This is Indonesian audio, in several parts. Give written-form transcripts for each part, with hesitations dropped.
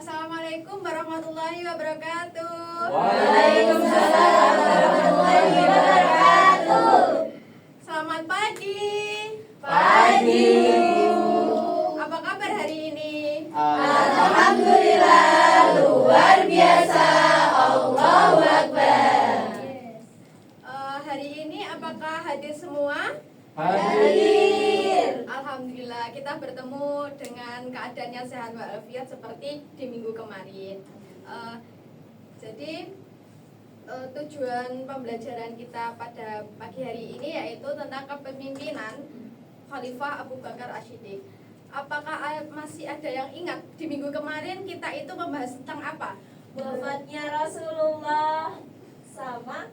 Assalamualaikum warahmatullahi wabarakatuh. Waalaikumsalam warahmatullahi wabarakatuh. Selamat pagi. Pagi. Apa kabar hari ini? Alhamdulillah, luar biasa. Allahu Akbar. Hari ini apakah hadir semua? Hadir. Alhamdulillah, kita bertemu dengan keadaan yang sehat walafiat seperti di minggu kemarin. Jadi tujuan pembelajaran kita pada pagi hari ini yaitu tentang kepemimpinan Khalifah Abu Bakar Ash-Shiddiq. Apakah masih ada yang ingat di minggu kemarin kita itu membahas tentang apa? Wafatnya Rasulullah sama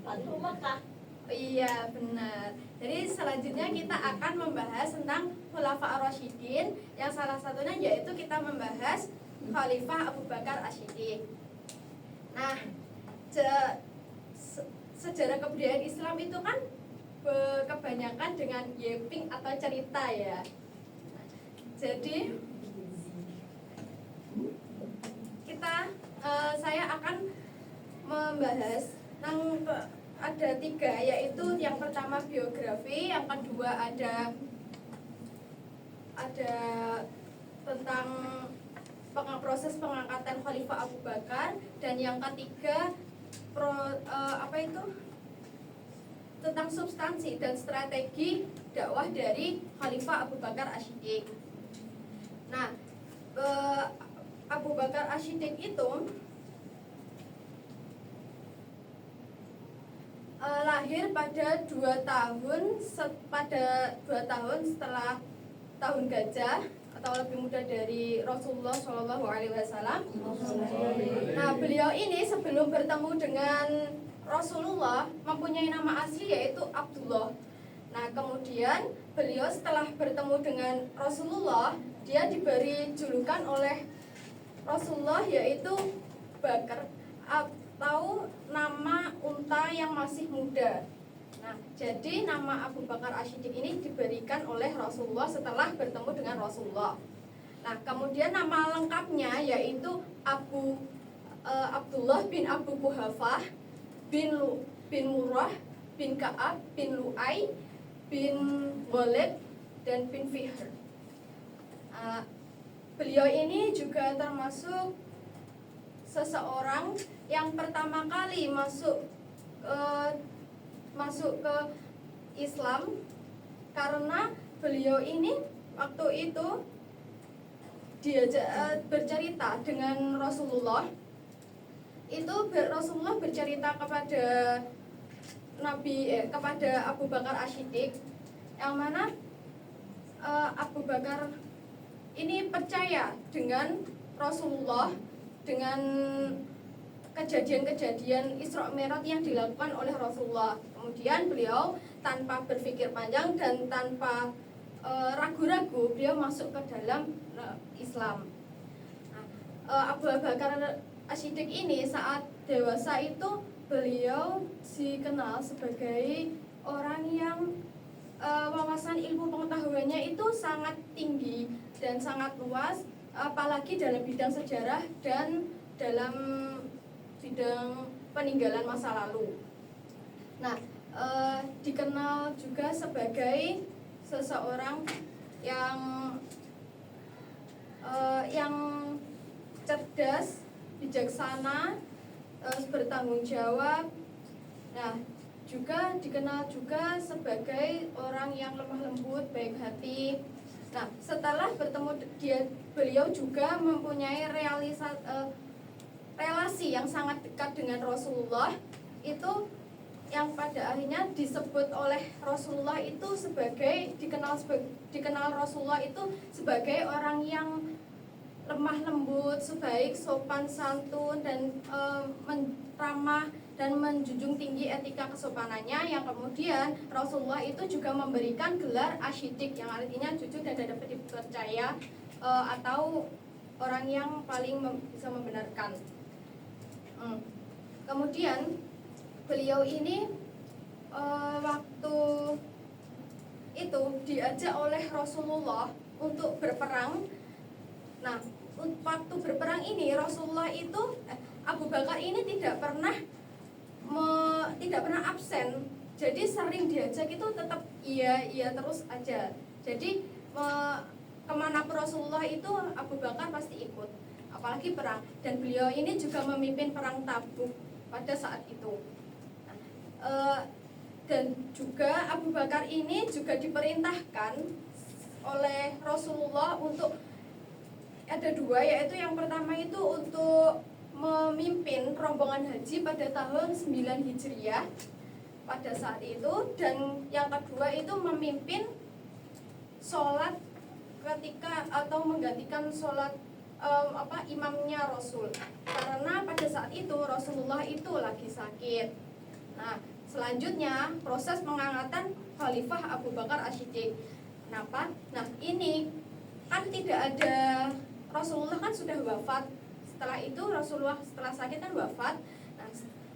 Fathu Mekah. Iya, benar. Jadi selanjutnya kita akan membahas tentang Khulafa ar-Rasyidin, yang salah satunya yaitu kita membahas Khalifah Abu Bakar Ash-Shiddiq. Nah, sejarah kebudayaan Islam itu kan kebanyakan dengan yeping atau cerita ya. Jadi saya akan membahas tentang ada 3, yaitu yang pertama biografi, yang kedua ada tentang proses pengangkatan Khalifah Abu Bakar, dan yang ketiga tentang substansi dan strategi dakwah dari Khalifah Abu Bakar Ash-Shiddiq. Nah, Abu Bakar Ash-Shiddiq itu lahir pada 2 tahun setelah tahun gajah atau lebih muda dari Rasulullah Shallallahu Alaihi Wasallam. Nah, beliau ini sebelum bertemu dengan Rasulullah mempunyai nama asli yaitu Abdullah. Nah, kemudian beliau setelah bertemu dengan Rasulullah, dia diberi julukan oleh Rasulullah yaitu Bakar atau nama unta yang masih muda. Nah, jadi nama Abu Bakar Ash-Shiddiq ini diberikan oleh Rasulullah setelah bertemu dengan Rasulullah. Nah, kemudian nama lengkapnya yaitu Abdullah bin Abu Quhafah bin Murrah bin Ka'ab bin Lu'ay bin Ghalib dan bin Fihr. Beliau ini juga termasuk seseorang yang pertama kali masuk ke Islam, karena beliau ini waktu itu diajak bercerita dengan Rasulullah. Rasulullah bercerita kepada kepada Abu Bakar Ash-Shiddiq, yang mana Abu Bakar ini percaya dengan Rasulullah, dengan kejadian-kejadian Isra Mi'raj yang dilakukan oleh Rasulullah. Kemudian beliau tanpa berpikir panjang dan tanpa ragu-ragu beliau masuk ke dalam Islam. Abu Bakar Ash-Shiddiq ini saat dewasa itu beliau dikenal sebagai orang yang wawasan ilmu pengetahuannya itu sangat tinggi dan sangat luas, apalagi dalam bidang sejarah dan dalam bidang peninggalan masa lalu. Nah, dikenal juga sebagai seseorang yang cerdas, bijaksana, bertanggung jawab. Nah, juga dikenal juga sebagai orang yang lemah lembut, baik hati. Nah, setelah bertemu beliau juga mempunyai relasi yang sangat dekat dengan Rasulullah, itu yang pada akhirnya disebut oleh Rasulullah itu dikenal Rasulullah itu sebagai orang yang lemah lembut, sebaik, sopan santun, dan ramah dan menjunjung tinggi etika kesopanannya, yang kemudian Rasulullah itu juga memberikan gelar Ash-Shiddiq yang artinya jujur dan dapat dipercaya, atau orang yang paling bisa membenarkan. Kemudian beliau ini waktu itu diajak oleh Rasulullah untuk berperang. Nah, waktu berperang ini Rasulullah itu Abu Bakar ini tidak pernah absen. Jadi sering diajak itu tetap iya terus aja. Jadi kemanapun Rasulullah itu Abu Bakar pasti ikut, apalagi perang. Dan beliau ini juga memimpin perang Tabuk pada saat itu. Dan juga Abu Bakar ini juga diperintahkan oleh Rasulullah untuk ada dua, yaitu yang pertama itu untuk memimpin rombongan haji pada tahun 9 Hijriah pada saat itu, dan yang kedua itu memimpin sholat ketika atau menggantikan sholat imamnya Rasul, karena pada saat itu Rasulullah itu lagi sakit. Nah, selanjutnya proses pengangkatan Khalifah Abu Bakar As-Siddiq. Kenapa? Nah, ini kan tidak ada, Rasulullah kan sudah wafat. Setelah itu Rasulullah setelah sakit kan wafat. Nah,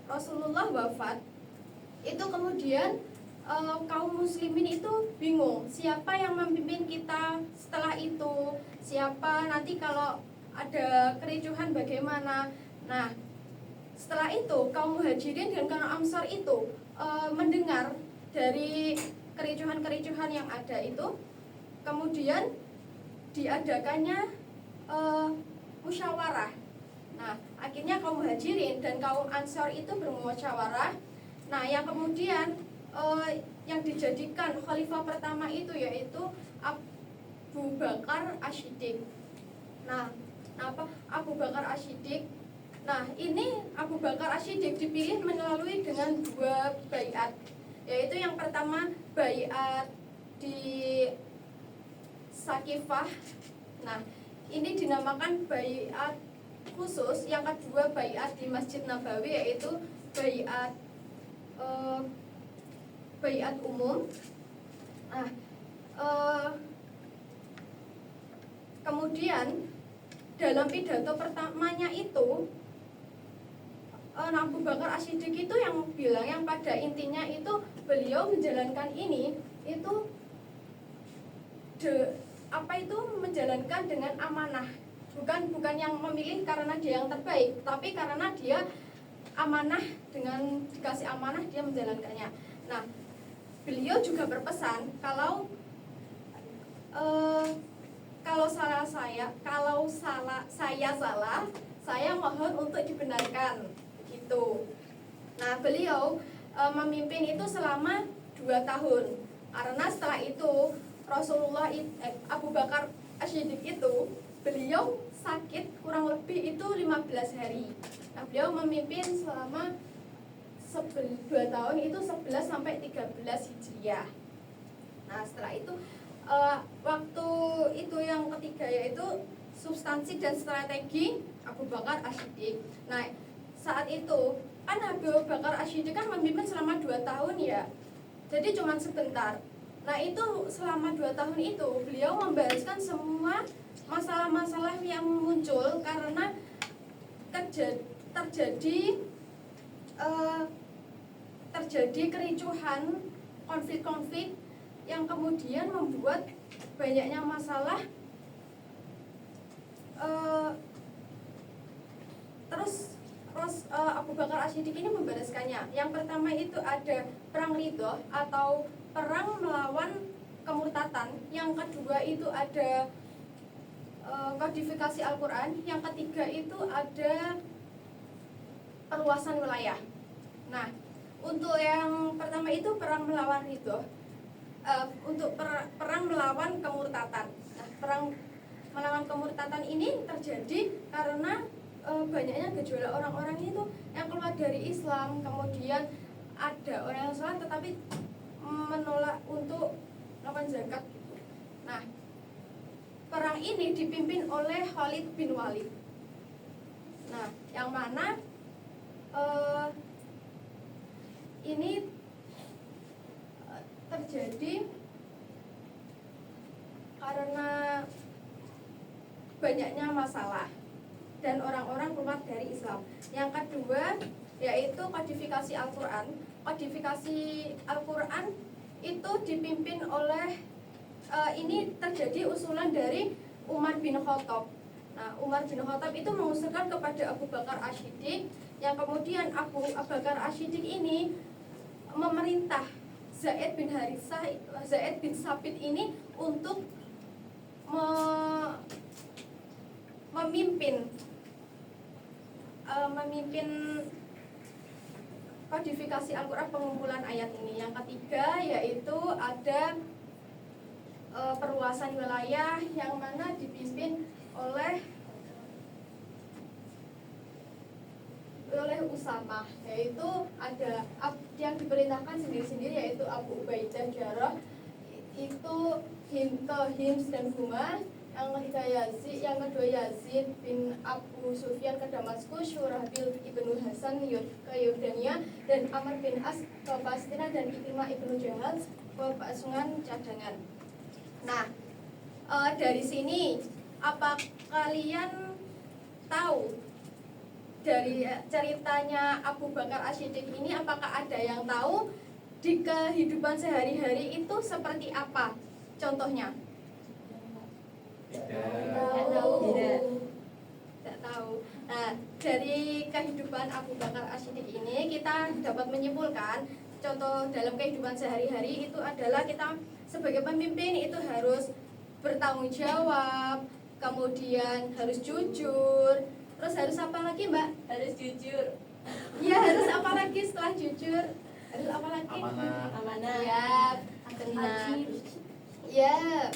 Rasulullah wafat itu kemudian kaum muslimin itu bingung siapa yang memimpin kita setelah itu, siapa nanti kalau ada kericuhan bagaimana. Nah, setelah itu kaum muhajirin dan kaum ansar itu mendengar dari kericuhan-kericuhan yang ada itu, kemudian diadakannya musyawarah. Nah, akhirnya kaum muhajirin dan kaum ansar itu bermusyawarah. Nah, yang kemudian yang dijadikan khalifah pertama itu yaitu Abu Bakar As-Siddiq. Nah, Abu Bakar As-Siddiq. Nah, ini Abu Bakar As-Siddiq dipilih melalui dengan 2 baiat, yaitu yang pertama baiat di Sakifah. Nah, ini dinamakan baiat khusus. Yang kedua baiat di Masjid Nabawi, yaitu baiat umum. Nah, kemudian dalam pidato pertamanya itu Abu Bakar As-Siddiq itu yang bilang, yang pada intinya itu beliau menjalankan ini itu menjalankan dengan amanah, bukan yang memilih karena dia yang terbaik, tapi karena dia amanah, dengan dikasih amanah dia menjalankannya. Nah, beliau juga berpesan kalau saya salah, saya mohon untuk dibenarkan, gitu. Nah, beliau memimpin itu selama 2 tahun, karena setelah itu Abu Bakar As-Siddiq itu beliau sakit kurang lebih itu 15 hari. Nah, beliau memimpin selama 2 tahun itu 11 sampai 13 Hijriah. Nah, setelah itu waktu itu yang ketiga yaitu substansi dan strategi Abu Bakar As-Siddiq. Nah, saat itu kan Abu Bakar As-Siddiq kan memimpin selama 2 tahun ya. Jadi cuma sebentar. Nah, itu selama 2 tahun itu beliau membereskan semua masalah-masalah yang muncul karena terjadi kericuhan, konflik-konflik yang kemudian membuat banyaknya masalah. Terus Abu Bakar As-Siddiq ini membereskannya. Yang pertama itu ada perang Ridho atau perang melawan kemurtatan. Yang kedua itu ada kodifikasi Al-Quran. Yang ketiga itu ada perluasan wilayah. Nah, untuk yang pertama itu perang melawan Ridho, untuk perang melawan kemurtatan. Nah, perang melawan kemurtatan ini terjadi karena banyaknya gejolak orang-orang itu yang keluar dari Islam. Kemudian ada orang yang sholat tetapi menolak untuk melakukan zakat. Nah, perang ini dipimpin oleh Khalid bin Walid. Nah, yang mana ini terjadi karena banyaknya masalah dan orang-orang keluar dari Islam. Yang kedua yaitu kodifikasi Al-Quran. Kodifikasi Al-Quran itu dipimpin oleh ini terjadi usulan dari Umar bin Khattab. Nah, Umar bin Khattab itu mengusulkan kepada Abu Bakar As-Siddiq, yang kemudian Abu Bakar As-Siddiq ini memerintah Zaid bin Sabit ini untuk memimpin kodifikasi Al-Quran, pengumpulan ayat ini. Yang ketiga yaitu ada perluasan wilayah yang mana dipimpin oleh Usamah, yaitu ada yang diperintahkan sendiri-sendiri yaitu Abu Ubaidah Jarrah itu Hims dan Humar, yang kedua Yazid bin Abu Sufyan ke Damaskus, Syurabil ibnu Hasan ke Yordania, dan Amr bin As ke Palestina, dan Ikrimah ibnu Jahal ke pasukan cadangan. Nah, dari sini apa kalian tahu dari ceritanya Abu Bakar As-Siddiq ini, apakah ada yang tahu di kehidupan sehari-hari itu seperti apa? Contohnya? Tidak tahu. Nah, dari kehidupan Abu Bakar As-Siddiq ini kita dapat menyimpulkan contoh dalam kehidupan sehari-hari itu adalah kita sebagai pemimpin itu harus bertanggung jawab, kemudian harus jujur. Terus harus apa lagi, Mbak? Harus jujur. Iya, harus apa lagi setelah jujur? Harus apa lagi? Amanah. Ya, benar. Ya.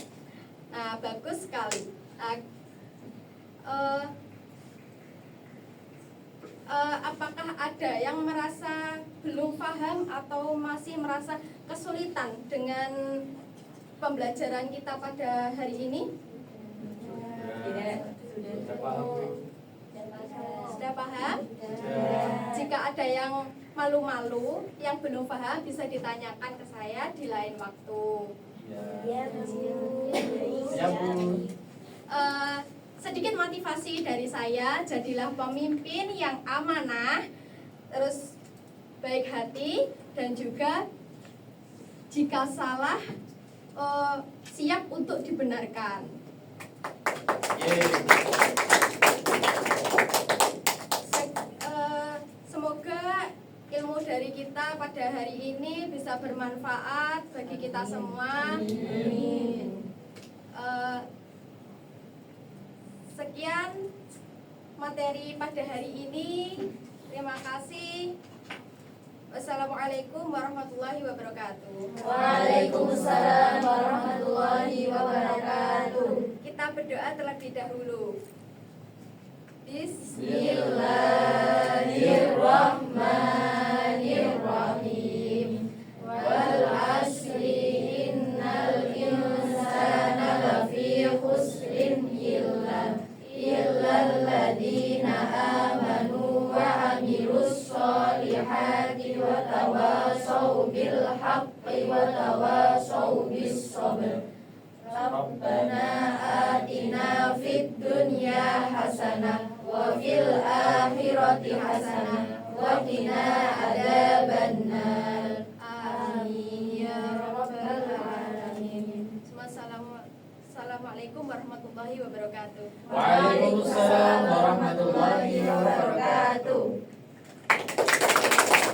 Nah, bagus sekali. Apakah ada yang merasa belum paham atau masih merasa kesulitan dengan pembelajaran kita pada hari ini? Tidak. Sudah paham? Jika ada yang malu-malu, yang belum paham, bisa ditanyakan ke saya di lain waktu. Ya, Sedikit motivasi dari saya, jadilah pemimpin yang amanah, terus baik hati, dan juga jika salah siap untuk dibenarkan. Semoga ilmu dari kita pada hari ini bisa bermanfaat bagi kita semua. Amin. Sekian materi pada hari ini. Terima kasih. Wassalamualaikum warahmatullahi wabarakatuh. Waalaikumsalam warahmatullahi wabarakatuh. Kita berdoa terlebih dahulu. Bismillahirrahmanirrahim. Wal asri innal insana lafi khusrin illal ladzina amanu wa amilus solihati wa tawasaw bil haqqi wa tawasaw bis sabr. Rabbana atina fid dunya hasanah wa fil akhirati hasanah wa qina adzabannar. Amin ya rabbal alamin. Assalamualaikum warahmatullahi wabarakatuh. Waalaikumsalam warahmatullahi wabarakatuh.